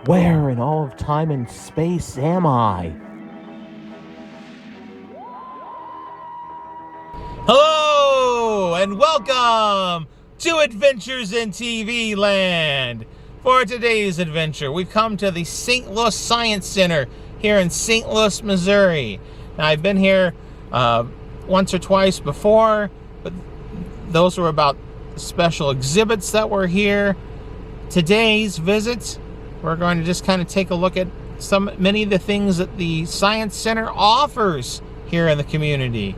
Where in all of time and space am I? Hello and welcome to Adventures in TV Land. For today's adventure, we've come to the St. Louis Science Center here in St. Louis, Missouri. Now, I've been here once or twice before, but those were about special exhibits that were here. Today's visit, we're going to just kind of take a look at many of the things that the Science Center offers here in the community.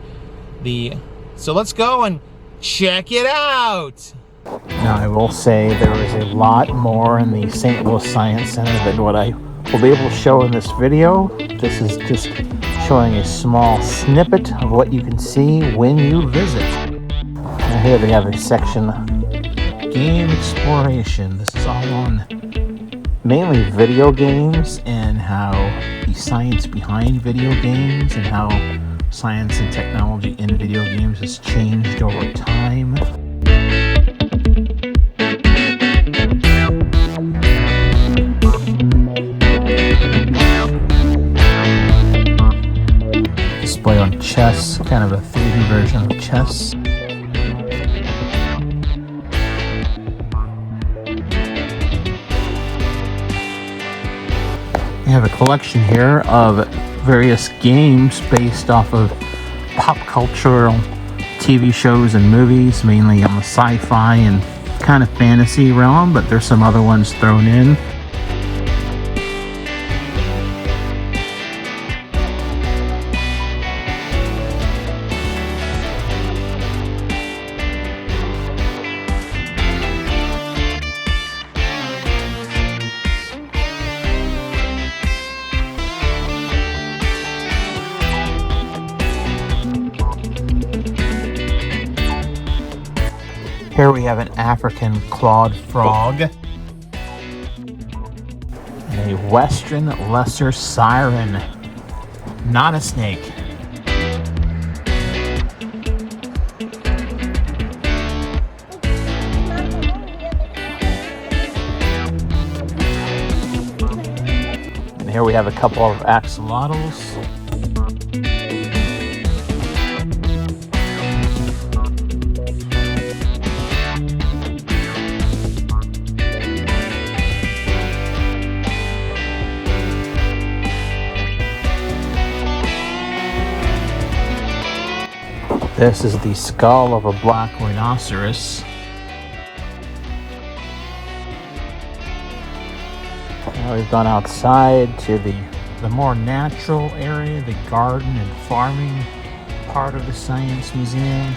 So let's go and check it out. Now, I will say there is a lot more in the St. Louis Science Center than what I will be able to show in this video. This is just showing a small snippet of what you can see when you visit. Now here they have a section, game exploration. This is all on mainly video games and how the science behind video games and how science and technology in video games has changed over time. Display on chess, kind of a 3D version of chess. We have a collection here of various games based off of pop cultural TV shows and movies, mainly on the sci-fi and kind of fantasy realm, but there's some other ones thrown in. Here we have an African clawed frog and a western lesser siren, not a snake. And here we have a couple of axolotls. This is the skull of a black rhinoceros. Now we've gone outside to the more natural area, the garden and farming part of the Science Museum.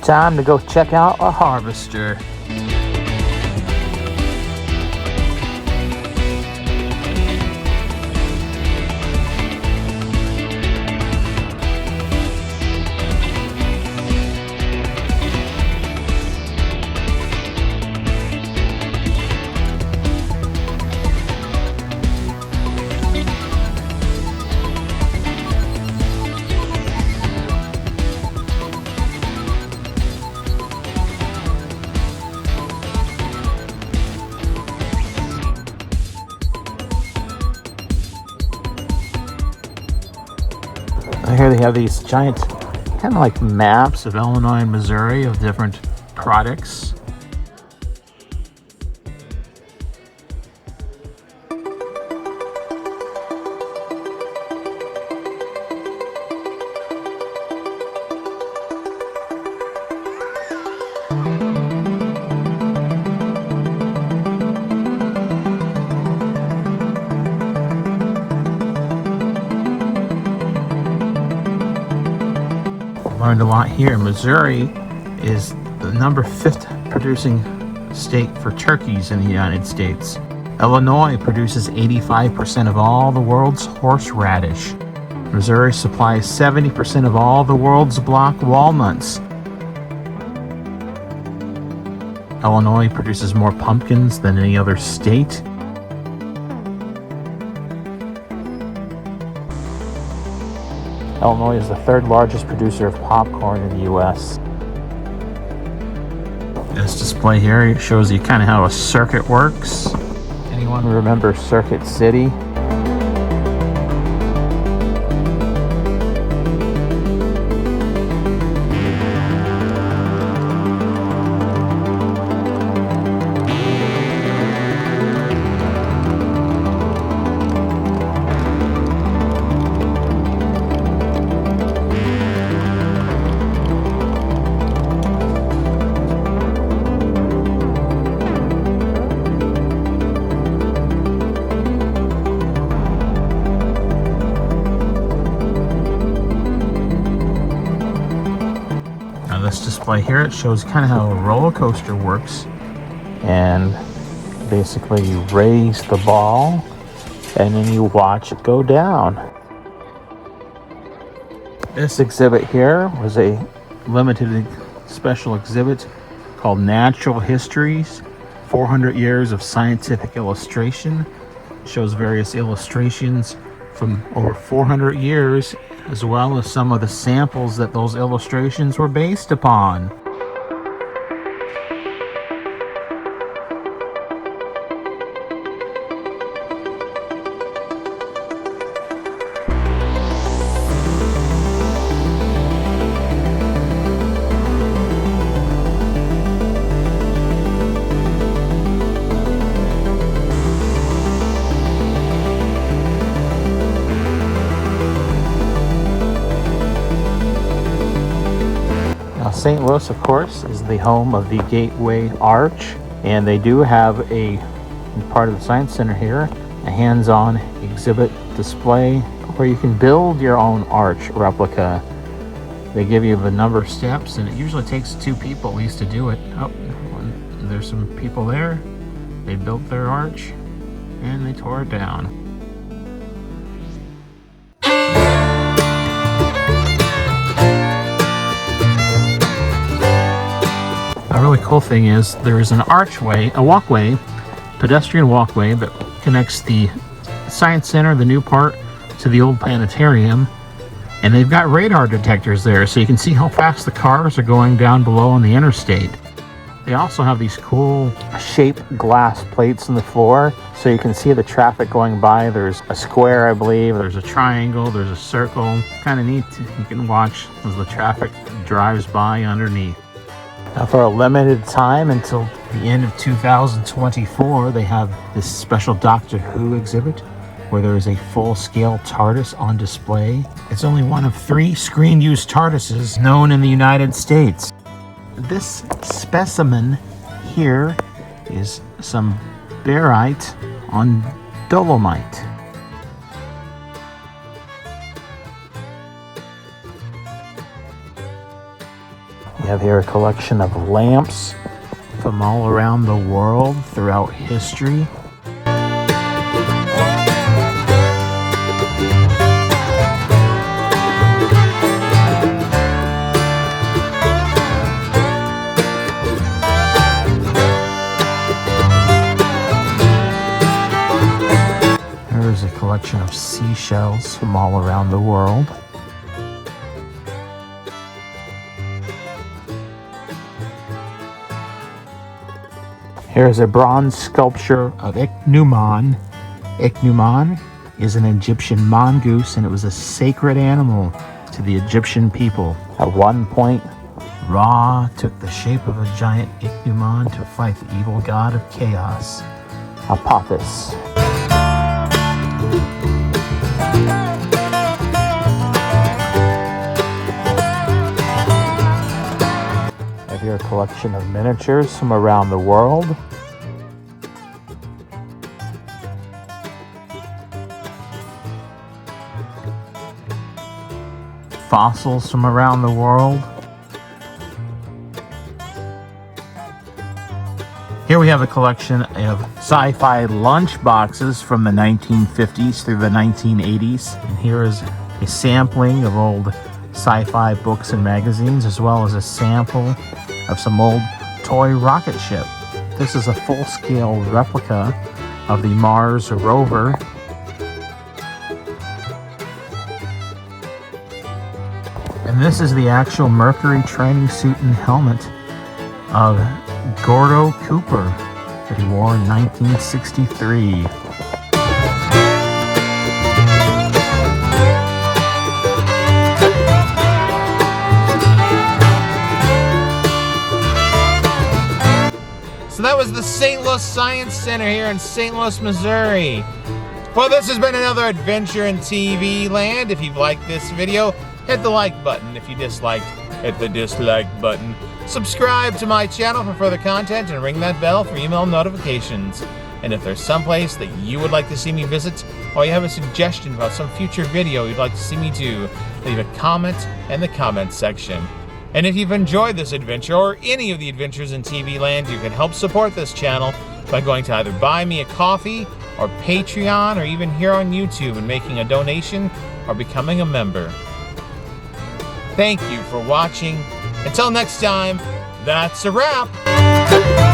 Time to go check out a harvester. Here they have these giant, kind of like maps of Illinois and Missouri of different products. learned a lot here. Missouri is the number 5th producing state for turkeys in the United States. Illinois produces 85% of all the world's horseradish. Missouri supplies 70% of all the world's block walnuts. Illinois produces more pumpkins than any other state. Illinois is the 3rd largest producer of popcorn in the U.S. This display here shows you kind of how a circuit works. Anyone remember Circuit City? This display here, it shows kind of how a roller coaster works, and basically you raise the ball and then you watch it go down. This exhibit here was a limited special exhibit called Natural Histories, 400 Years of Scientific Illustration. It shows various illustrations from over 400 years, as well as some of the samples that those illustrations were based upon. St. Louis, of course, is the home of the Gateway Arch, and they do have a part of the Science Center here, a hands-on exhibit display where you can build your own arch replica. They give you a number of steps, and it usually takes 2 people at least to do it. Oh, there's some people there. They built their arch, and they tore it down. A really cool thing is there is an archway, a walkway, pedestrian walkway that connects the Science Center, the new part, to the old planetarium. And they've got radar detectors there, so you can see how fast the cars are going down below on the interstate. They also have these cool shaped glass plates in the floor, so you can see the traffic going by. There's a square, I believe, there's a triangle, there's a circle. Kind of neat. You can watch as the traffic drives by underneath. Now, for a limited time until the end of 2024, they have this special Doctor Who exhibit where there is a full-scale TARDIS on display. It's only one of 3 screen-used TARDISes known in the United States. This specimen here is some barite on dolomite. We have here a collection of lamps from all around the world throughout history. There's a collection of seashells from all around the world. Here's a bronze sculpture of Ichneumon. Ichneumon is an Egyptian mongoose, and it was a sacred animal to the Egyptian people. At one point, Ra took the shape of a giant Ichneumon to fight the evil god of chaos, Apophis. Here a collection of miniatures from around the world. fossils from around the world. Here we have a collection of sci-fi lunch boxes from the 1950s through the 1980s. And here is a sampling of old sci-fi books and magazines, as well as a sample of some old toy rocket ship. This is a full-scale replica of the Mars rover. And this is the actual Mercury training suit and helmet of Gordo Cooper that he wore in 1963. So that was the St. Louis Science Center here in St. Louis, Missouri. Well, this has been another adventure in TV land. If you've liked this video, hit the like button. If you disliked, hit the dislike button. Subscribe to my channel for further content and ring that bell for email notifications. And if there's someplace that you would like to see me visit, or you have a suggestion about some future video you'd like to see me do, leave a comment in the comments section. And if you've enjoyed this adventure, or any of the adventures in TV land, you can help support this channel by going to either buy me a coffee, or Patreon, or even here on YouTube and making a donation, or becoming a member. Thank you for watching. Until next time, that's a wrap.